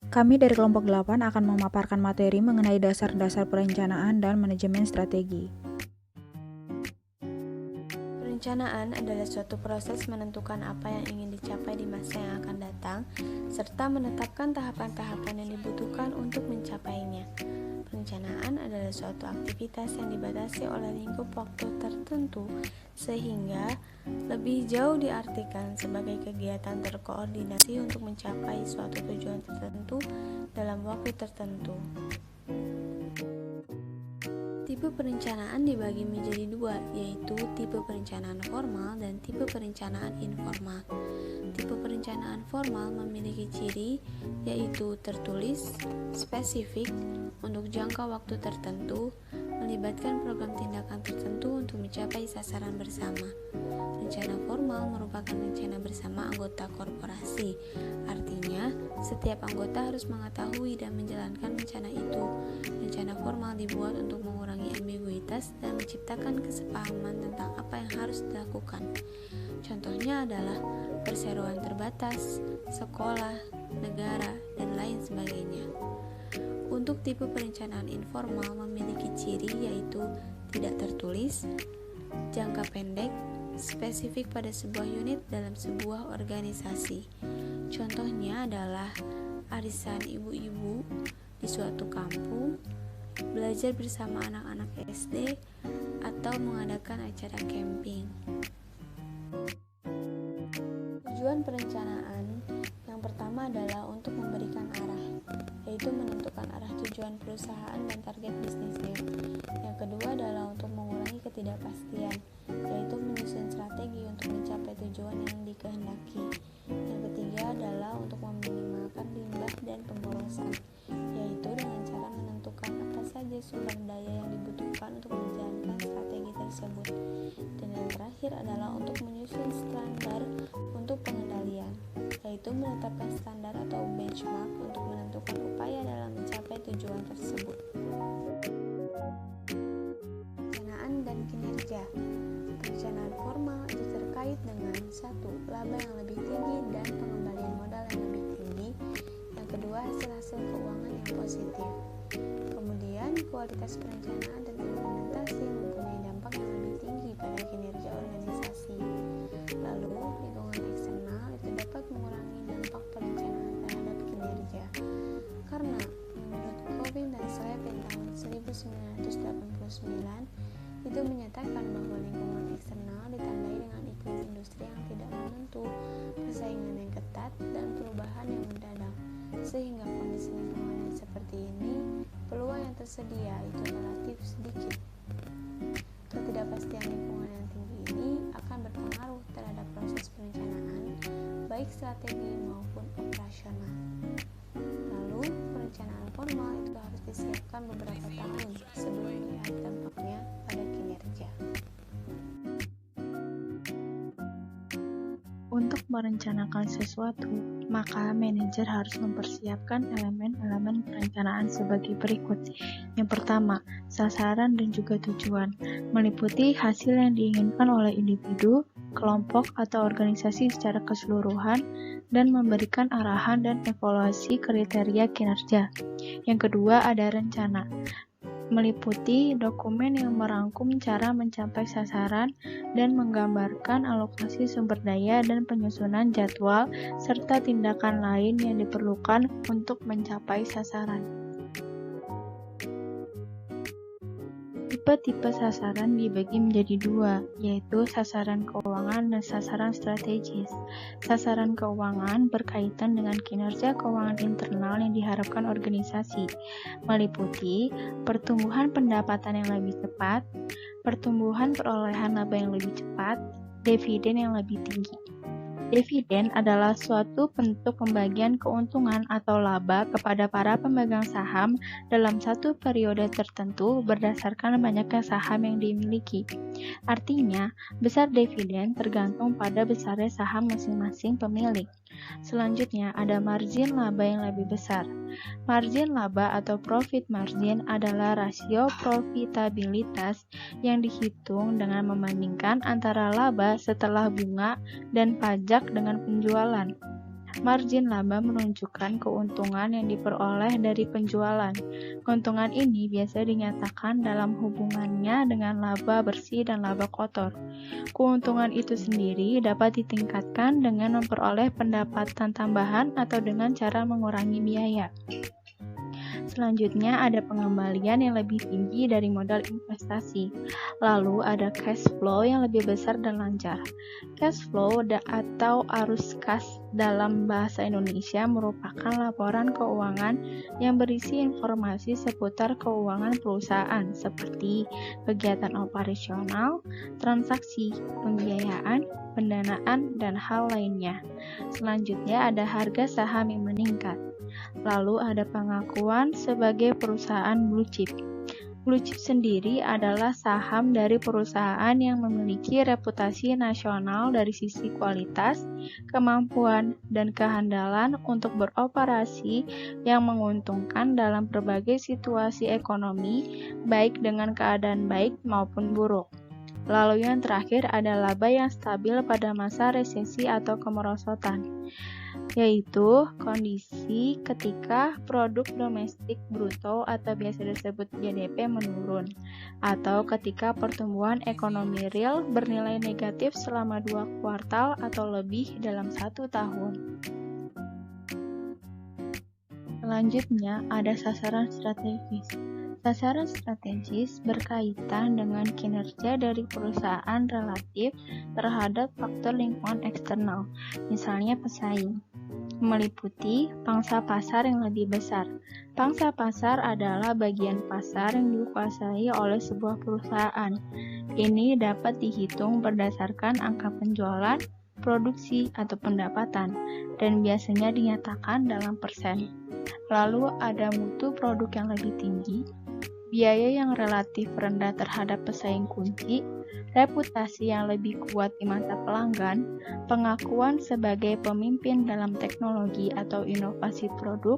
Kami dari kelompok 8 akan memaparkan materi mengenai dasar-dasar perencanaan dan manajemen strategi. Perencanaan adalah suatu proses menentukan apa yang ingin dicapai di masa yang akan datang, serta menetapkan tahapan-tahapan yang dibutuhkan untuk mencapainya. Perencanaan adalah suatu aktivitas yang dibatasi oleh lingkup waktu tertentu, sehingga lebih jauh diartikan sebagai kegiatan terkoordinasi untuk mencapai suatu tujuan tertentu dalam waktu tertentu. Tipe perencanaan dibagi menjadi dua, yaitu tipe perencanaan formal dan tipe perencanaan informal. Tipe perencanaan formal memiliki ciri, yaitu tertulis, spesifik, untuk jangka waktu tertentu, melibatkan program tindakan tertentu untuk mencapai sasaran bersama. Rencana formal merupakan rencana bersama anggota korporasi. Artinya, setiap anggota harus mengetahui dan menjalankan rencana itu. Rencana formal dibuat untuk mengurangi ambiguitas dan menciptakan kesepahaman tentang apa yang harus dilakukan. Contohnya adalah perseroan terbatas, sekolah, negara, dan lain sebagainya. Untuk tipe perencanaan informal memiliki ciri yaitu tidak tertulis, jangka pendek, spesifik pada sebuah unit dalam sebuah organisasi. Contohnya adalah arisan ibu-ibu di suatu kampung, belajar bersama anak-anak SD, atau mengadakan acara camping. Tujuan perencanaan yang pertama adalah untuk memberikan arah, yaitu menentukan arah tujuan perusahaan dan target bisnisnya. Yang kedua adalah untuk mengurangi ketidakpastian, yaitu menyusun strategi untuk mencapai tujuan yang dikehendaki. Yang ketiga adalah untuk meminimalkan limbah dan pemborosan, yaitu dengan cara menentukan apa saja sumber daya yang dibutuhkan untuk menjalankan strategi tersebut. Dan yang terakhir adalah untuk menyusun standar untuk pengendalian, yaitu menetapkan standar atau benchmark untuk menentukan upaya dalam mencapai tujuan tersebut. Perencanaan dan kinerja. Perencanaan formal itu terkait dengan 1. Laba yang lebih tinggi dan pengembalian modal yang lebih tinggi. Yang kedua, hasil-hasil keuangan yang positif. Kemudian, kualitas perencanaan dan implementasi mempunyai dampak yang lebih tinggi pada kinerja organisasi. Lalu, lingkungan eksternal itu dapat mengurangi dampak perencanaan terhadap kinerja. Karena menurut Coving dan Slavin tahun 1989 itu menyatakan bahwa lingkungan eksternal ditandai dengan iklim industri yang tidak menentu, persaingan yang ketat, dan perubahan yang mendadak. Sehingga kondisi lingkungan yang seperti ini, peluang yang tersedia itu relatif sedikit. Ketidakpastian lingkungan yang tinggi ini akan berpengaruh terhadap proses perencanaan, baik strategi maupun operasional. Lalu, perencanaan formal itu harus disiapkan beberapa tahun sebelum melihat dampaknya pada kinerja. Untuk merencanakan sesuatu, maka manajer harus mempersiapkan elemen-elemen perencanaan sebagai berikut. Yang pertama, sasaran dan juga tujuan, meliputi hasil yang diinginkan oleh individu, kelompok, atau organisasi secara keseluruhan, dan memberikan arahan dan evaluasi kriteria kinerja. Yang kedua, ada rencana, meliputi dokumen yang merangkum cara mencapai sasaran dan menggambarkan alokasi sumber daya dan penyusunan jadwal serta tindakan lain yang diperlukan untuk mencapai sasaran. Tipe-tipe sasaran dibagi menjadi dua, yaitu sasaran keuangan dan sasaran strategis. Sasaran keuangan berkaitan dengan kinerja keuangan internal yang diharapkan organisasi, meliputi pertumbuhan pendapatan yang lebih cepat, pertumbuhan perolehan laba yang lebih cepat, dividen yang lebih tinggi. Dividen adalah suatu bentuk pembagian keuntungan atau laba kepada para pemegang saham dalam satu periode tertentu berdasarkan banyaknya saham yang dimiliki. Artinya, besar dividen tergantung pada besarnya saham masing-masing pemilik. Selanjutnya, ada margin laba yang lebih besar. Margin laba atau profit margin adalah rasio profitabilitas yang dihitung dengan membandingkan antara laba setelah bunga dan pajak dengan penjualan. Margin laba menunjukkan keuntungan yang diperoleh dari penjualan. Keuntungan ini biasa dinyatakan dalam hubungannya dengan laba bersih dan laba kotor. Keuntungan itu sendiri dapat ditingkatkan dengan memperoleh pendapatan tambahan atau dengan cara mengurangi biaya. Selanjutnya ada pengembalian yang lebih tinggi dari modal investasi. Lalu ada cash flow yang lebih besar dan lancar. Cash flow atau arus kas dalam bahasa Indonesia merupakan laporan keuangan yang berisi informasi seputar keuangan perusahaan seperti kegiatan operasional, transaksi, pembiayaan, pendanaan, dan hal lainnya. Selanjutnya ada harga saham yang meningkat. Lalu ada pengakuan sebagai perusahaan blue chip. Blue chip sendiri adalah saham dari perusahaan yang memiliki reputasi nasional dari sisi kualitas, kemampuan, dan kehandalan untuk beroperasi yang menguntungkan dalam berbagai situasi ekonomi, baik dengan keadaan baik maupun buruk. Lalu yang terakhir ada laba yang stabil pada masa resesi atau kemerosotan, yaitu kondisi ketika produk domestik bruto atau biasa disebut GDP menurun, atau ketika pertumbuhan ekonomi real bernilai negatif selama 2 kuartal atau lebih dalam 1 tahun. Selanjutnya ada sasaran strategis. Sasaran strategis berkaitan dengan kinerja dari perusahaan relatif terhadap faktor lingkungan eksternal, misalnya pesaing. Meliputi pangsa pasar yang lebih besar. Pangsa pasar adalah bagian pasar yang dikuasai oleh sebuah perusahaan. Ini dapat dihitung berdasarkan angka penjualan, produksi, atau pendapatan, dan biasanya dinyatakan dalam persen. Lalu ada mutu produk yang lebih tinggi, biaya yang relatif rendah terhadap pesaing kunci, reputasi yang lebih kuat di mata pelanggan, pengakuan sebagai pemimpin dalam teknologi atau inovasi produk,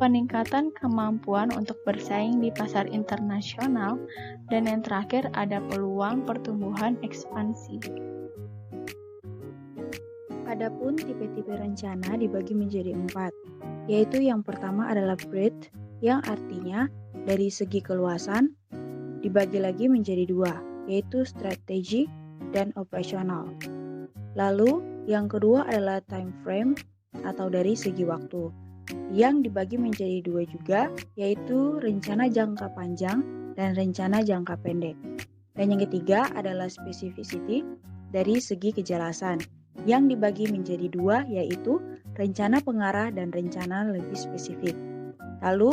peningkatan kemampuan untuk bersaing di pasar internasional, dan yang terakhir ada peluang pertumbuhan ekspansi. Adapun tipe-tipe rencana dibagi menjadi 4, yaitu yang pertama adalah breadth, yang artinya dari segi keluasan dibagi lagi menjadi 2, yaitu strategic dan operasional. Lalu yang kedua adalah time frame atau dari segi waktu, yang dibagi menjadi 2 juga, yaitu rencana jangka panjang dan rencana jangka pendek. Dan yang ketiga adalah specificity dari segi kejelasan, yang dibagi menjadi 2, yaitu rencana pengarah dan rencana lebih spesifik. Lalu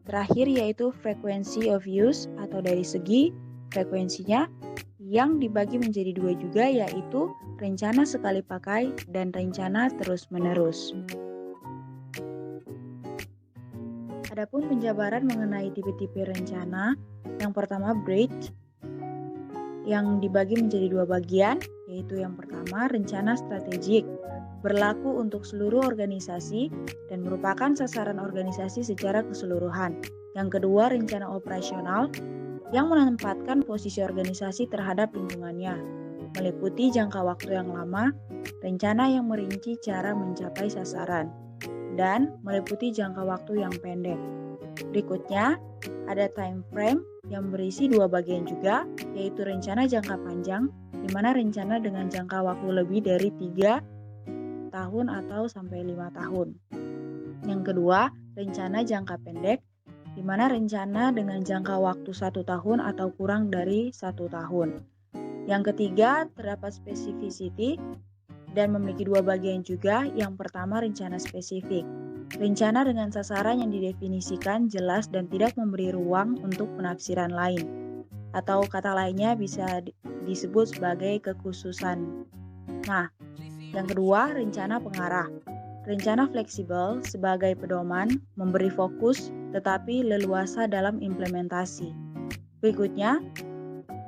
terakhir yaitu frequency of use atau dari segi frekuensinya, yang dibagi menjadi 2 juga, yaitu rencana sekali pakai dan rencana terus-menerus. Adapun penjabaran mengenai tipe-tipe rencana, yang pertama breadth, yang dibagi menjadi 2 bagian, yaitu yang pertama rencana strategik, berlaku untuk seluruh organisasi dan merupakan sasaran organisasi secara keseluruhan. Yang kedua rencana operasional, yang menempatkan posisi organisasi terhadap lingkungannya, meliputi jangka waktu yang lama, rencana yang merinci cara mencapai sasaran, dan meliputi jangka waktu yang pendek. Berikutnya, ada time frame yang berisi 2 bagian juga, yaitu rencana jangka panjang, di mana rencana dengan jangka waktu lebih dari 3 tahun atau sampai 5 tahun. Yang kedua, rencana jangka pendek, di mana rencana dengan jangka waktu 1 tahun atau kurang dari 1 tahun. Yang ketiga, terdapat specificity dan memiliki 2 bagian juga. Yang pertama, rencana spesifik. Rencana dengan sasaran yang didefinisikan jelas dan tidak memberi ruang untuk penafsiran lain. Atau kata lainnya bisa disebut sebagai kekhususan. Nah, yang kedua, rencana pengarah. Rencana fleksibel sebagai pedoman, memberi fokus, tetapi leluasa dalam implementasi. Berikutnya,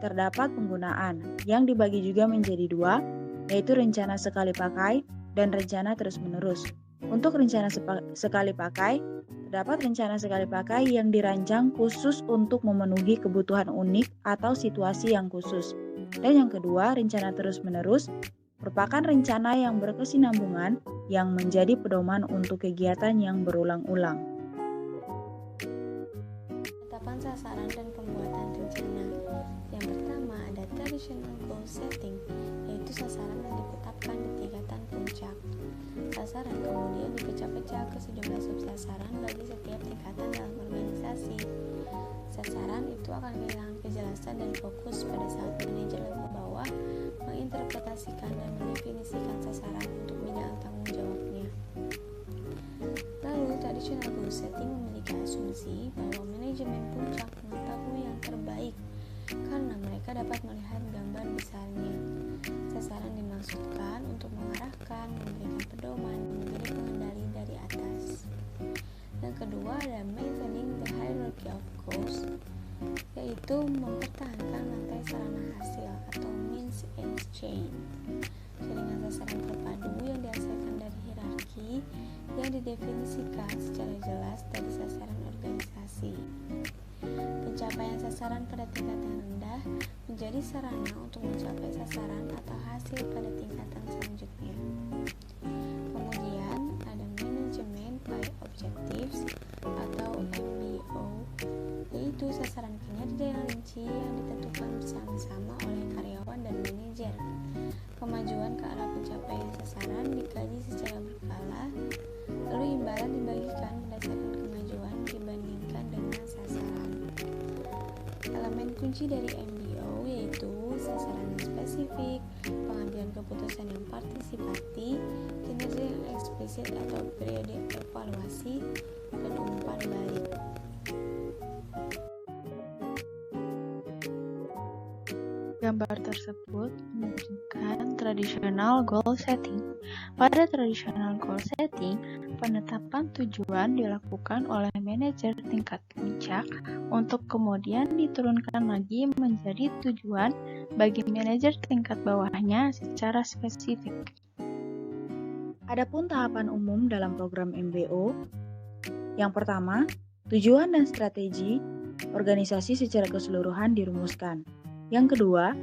terdapat penggunaan, yang dibagi juga menjadi 2, yaitu rencana sekali pakai dan rencana terus-menerus. Untuk rencana sekali pakai, terdapat rencana sekali pakai yang dirancang khusus untuk memenuhi kebutuhan unik atau situasi yang khusus. Dan yang kedua, rencana terus-menerus merupakan rencana yang berkesinambungan yang menjadi pedoman untuk kegiatan yang berulang-ulang. Penetapan sasaran dan pembuatan rencana. Yang pertama ada traditional goal setting, yaitu sasaran yang ditetapkan di tingkatan puncak. Sasaran kemudian dipecah-pecah ke sejumlah subsasaran bagi setiap tingkatan dalam organisasi. Sasaran itu akan kehilangan kejelasan dan fokus pada saat manajer level bawah menginterpretasikan dan mendefinisikan sasaran untuk bidang tanggung jawabnya. Lalu, traditional goal setting memiliki asumsi bahwa manajemen puncak mengetahui yang terbaik karena mereka dapat melihat gambar besarnya. Sasaran dimaksudkan untuk mengarahkan, memberikan pedoman, menjadi pengendali dari atas. Yang kedua ada maintaining the hierarchy of goals, yaitu mempertahankan rantai sarana hasil atau means and chain. Jaringan sasaran terpadu yang dihasilkan dari hierarki yang didefinisikan secara jelas dari sasaran organisasi. Pencapaian sasaran pada tingkat yang rendah menjadi sarana untuk mencapai sasaran atau hasil pada tingkatan selanjutnya. Kemudian ada Management by Objectives atau MBO, yaitu sasaran kinerja yang rinci yang ditentukan bersama-sama oleh karyawan dan manajer. Kemajuan ke arah pencapaian sasaran dikaji secara berkala, lalu imbalan dibagikan berdasarkan kemajuan dibandingkan dengan sasaran. Elemen kunci dari MBO yaitu sasaran yang spesifik, pengambilan keputusan yang partisipasi, kinerja yang eksplisit atau periode evaluasi, dan umpan balik. Gambar tersebut menunjukkan traditional goal setting. Pada traditional goal setting, penetapan tujuan dilakukan oleh manajer tingkat puncak untuk kemudian diturunkan lagi menjadi tujuan bagi manajer tingkat bawahnya secara spesifik. Adapun tahapan umum dalam program MBO, yang pertama, tujuan dan strategi organisasi secara keseluruhan dirumuskan. Yang kedua,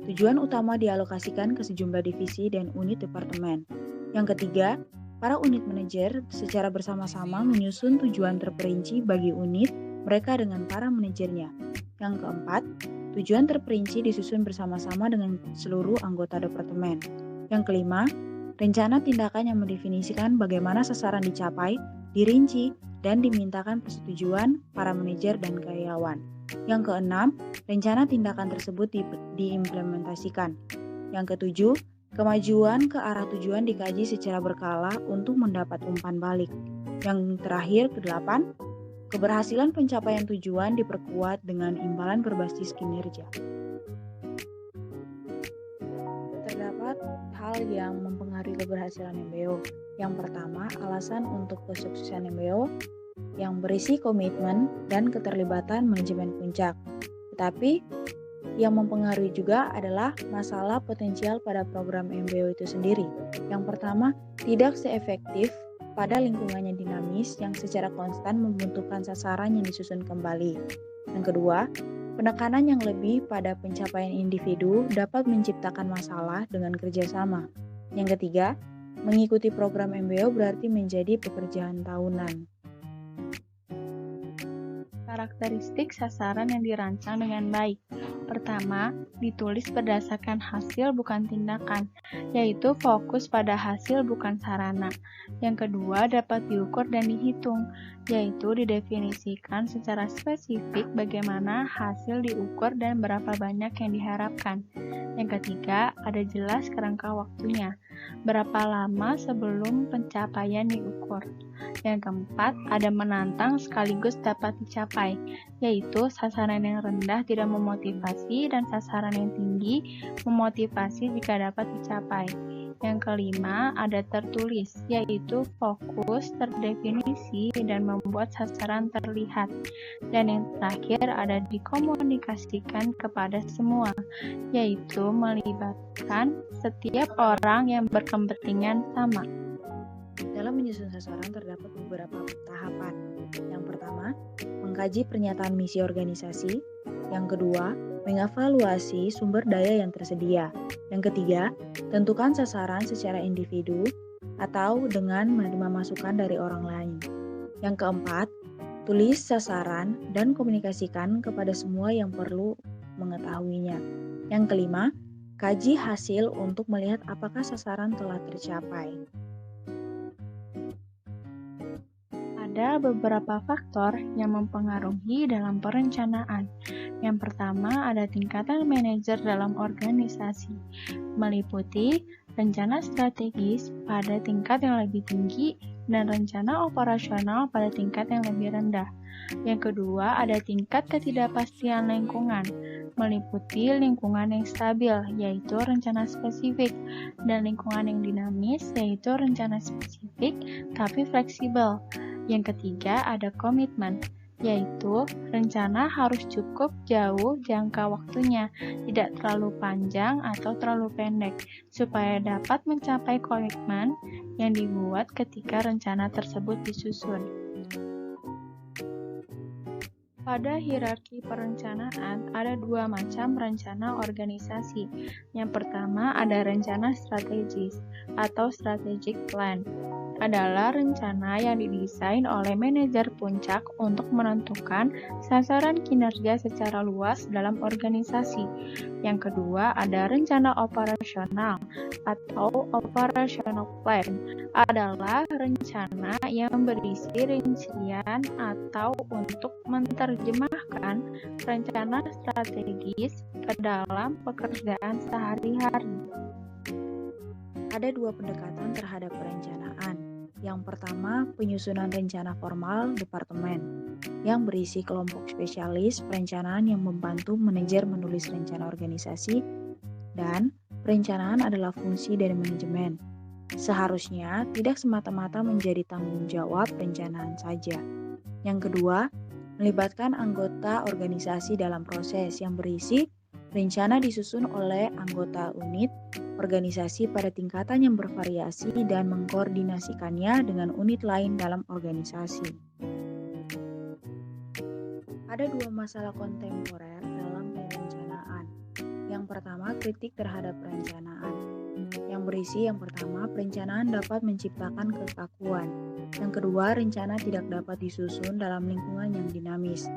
tujuan utama dialokasikan ke sejumlah divisi dan unit departemen. Yang ketiga, para unit manajer secara bersama-sama menyusun tujuan terperinci bagi unit mereka dengan para manajernya. Yang keempat, tujuan terperinci disusun bersama-sama dengan seluruh anggota departemen. Yang kelima, rencana tindakan yang mendefinisikan bagaimana sasaran dicapai, dirinci, dan dimintakan persetujuan para manajer dan karyawan. Yang keenam, rencana tindakan tersebut diimplementasikan. Yang ketujuh, kemajuan ke arah tujuan dikaji secara berkala untuk mendapat umpan balik. Yang terakhir, kedelapan, keberhasilan pencapaian tujuan diperkuat dengan imbalan berbasis kinerja. Terdapat hal yang mempengaruhi keberhasilan MBO. Yang pertama, alasan untuk kesuksesan MBO yang berisi komitmen dan keterlibatan manajemen puncak. Tetapi yang mempengaruhi juga adalah masalah potensial pada program MBO itu sendiri. Yang pertama, tidak seefektif pada lingkungannya dinamis yang secara konstan membutuhkan sasaran yang disusun kembali. Yang kedua, penekanan yang lebih pada pencapaian individu dapat menciptakan masalah dengan kerjasama. Yang ketiga, mengikuti program MBO berarti menjadi pekerjaan tahunan. Karakteristik sasaran yang dirancang dengan baik. Pertama, ditulis berdasarkan hasil bukan tindakan, yaitu fokus pada hasil bukan sarana. Yang kedua, dapat diukur dan dihitung, yaitu didefinisikan secara spesifik bagaimana hasil diukur dan berapa banyak yang diharapkan. Yang ketiga, ada jelas kerangka waktunya, berapa lama sebelum pencapaian diukur. Yang keempat, ada menantang sekaligus dapat dicapai, yaitu sasaran yang rendah tidak memotivasi dan sasaran yang tinggi memotivasi jika dapat dicapai. Yang kelima, ada tertulis, yaitu fokus, terdefinisi, dan membuat sasaran terlihat. Dan yang terakhir, ada dikomunikasikan kepada semua, yaitu melibatkan setiap orang yang berkepentingan sama. Dalam menyusun sasaran terdapat beberapa tahapan. Yang pertama, mengkaji pernyataan misi organisasi. Yang kedua, mengevaluasi sumber daya yang tersedia. Yang ketiga, tentukan sasaran secara individu. atau dengan menerima masukan dari orang lain. Yang keempat, tulis sasaran dan komunikasikan kepada semua yang perlu mengetahuinya. Yang kelima, kaji hasil untuk melihat apakah sasaran telah tercapai. Ada beberapa faktor yang mempengaruhi dalam perencanaan. Yang pertama, ada tingkatan manajer dalam organisasi, meliputi rencana strategis pada tingkat yang lebih tinggi dan rencana operasional pada tingkat yang lebih rendah. Yang kedua, ada tingkat ketidakpastian lingkungan, meliputi lingkungan yang stabil, yaitu rencana spesifik, dan lingkungan yang dinamis, yaitu rencana spesifik tapi fleksibel. Yang ketiga, ada komitmen, yaitu rencana harus cukup jauh jangka waktunya, tidak terlalu panjang atau terlalu pendek, supaya dapat mencapai komitmen yang dibuat ketika rencana tersebut disusun. Pada hierarki perencanaan, ada dua macam rencana organisasi. Yang pertama ada rencana strategis atau strategic plan. Adalah rencana yang didesain oleh manajer puncak untuk menentukan sasaran kinerja secara luas dalam organisasi. Yang kedua ada rencana operasional atau operational plan. Adalah rencana yang berisi rincian atau untuk menerjemahkan rencana strategis ke dalam pekerjaan sehari-hari. Ada dua pendekatan terhadap perencanaan. Yang pertama, penyusunan rencana formal departemen yang berisi kelompok spesialis perencanaan yang membantu manajer menulis rencana organisasi, dan perencanaan adalah fungsi dari manajemen. Seharusnya tidak semata-mata menjadi tanggung jawab perencanaan saja. Yang kedua, melibatkan anggota organisasi dalam proses yang berisi rencana disusun oleh anggota unit organisasi pada tingkatan yang bervariasi dan mengkoordinasikannya dengan unit lain dalam organisasi. Ada dua masalah kontemporer dalam perencanaan. Yang pertama, kritik terhadap perencanaan. Yang berisi yang pertama, perencanaan dapat menciptakan kekakuan. Yang kedua, rencana tidak dapat disusun dalam lingkungan yang dinamis.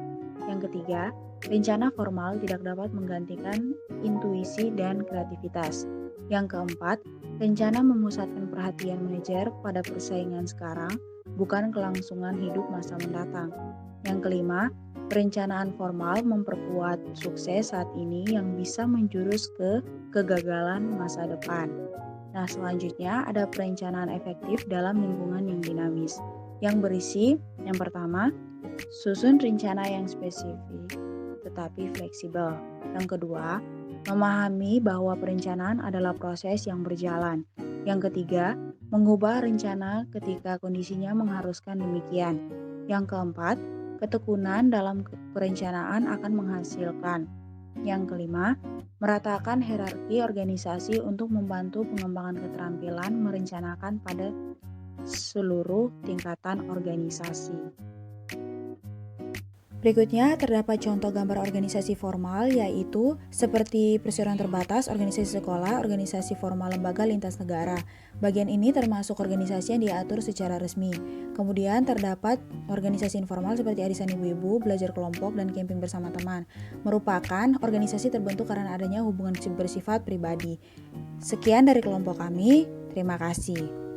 Yang ketiga, rencana formal tidak dapat menggantikan intuisi dan kreativitas. Yang keempat, rencana memusatkan perhatian manajer pada persaingan sekarang, bukan kelangsungan hidup masa mendatang. Yang kelima, perencanaan formal memperkuat sukses saat ini yang bisa menjurus ke kegagalan masa depan. Nah, selanjutnya ada perencanaan efektif dalam lingkungan yang dinamis, yang berisi yang pertama, susun rencana yang spesifik tetapi fleksibel. Yang kedua, memahami bahwa perencanaan adalah proses yang berjalan. Yang ketiga, mengubah rencana ketika kondisinya mengharuskan demikian. Yang keempat, ketekunan dalam perencanaan akan menghasilkan. Yang kelima, meratakan hierarki organisasi untuk membantu pengembangan keterampilan merencanakan pada seluruh tingkatan organisasi. Berikutnya terdapat contoh gambar organisasi formal, yaitu seperti perseroan terbatas, organisasi sekolah, organisasi formal lembaga lintas negara. Bagian ini termasuk organisasi yang diatur secara resmi. Kemudian terdapat organisasi informal seperti arisan ibu-ibu, belajar kelompok, dan camping bersama teman. Merupakan organisasi terbentuk karena adanya hubungan bersifat pribadi. Sekian dari kelompok kami, terima kasih.